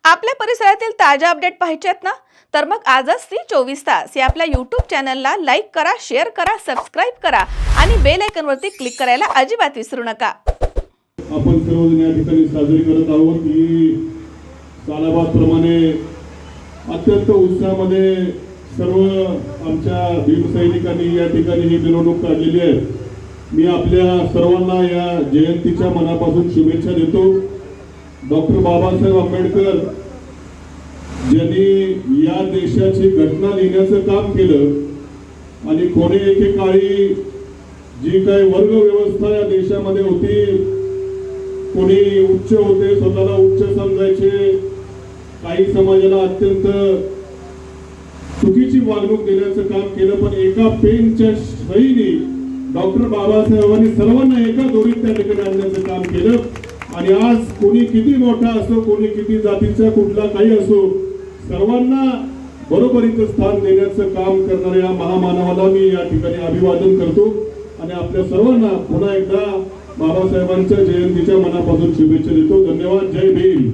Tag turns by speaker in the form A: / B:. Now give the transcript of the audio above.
A: आपल्या परिसरातील ताज्या अपडेट पाहिजेत ना, तर मग आजच ती 24 तास या आपल्या YouTube चॅनलला लाईक करा, शेअर करा, सबस्क्राइब करा आणि बेल आयकॉनवरती क्लिक करायला अजिबात विसरू नका.
B: आपण सर्वजण या ठिकाणी साजरी करत आहोत की सालाबादप्रमाणे अत्यंत उत्साहामध्ये सर्व आमच्या भीमसैनिकांनी या ठिकाणी ही मिरवणूक काढलेली आहे. मी आपल्या सर्वांना या जयंतीच्या मनापासून शुभेच्छा देतो. डॉक्टर बाबासाहेब आंबेडकर ज्यांनी या देशाची घटना लिहिण्याचं काम केलं आणि कोणी एकेकाळी जी काही वर्ग व्यवस्था या देशामध्ये होती, कोणी उच्च होते, स्वतःला उच्च समजायचे, काही समाजाला अत्यंत चुकीची वागणूक देण्याचं काम केलं. पण एका पेनच्या सहीने डॉक्टर बाबासाहेबांनी सर्वांना एका दोरीत त्या ठिकाणी आणण्याचं काम केलं. आणि आज कोणी किती मोठा असो, कोणी किती जातीचा कुठला काही असो, सर्वांना बरोबरीचं स्थान देण्याचं काम करणाऱ्या या महामानवाला मी या ठिकाणी अभिवादन करतो आणि आपल्या सर्वांना पुन्हा एकदा बाबासाहेबांच्या जयंतीच्या मनापासून शुभेच्छा देतो. धन्यवाद. जय भीम.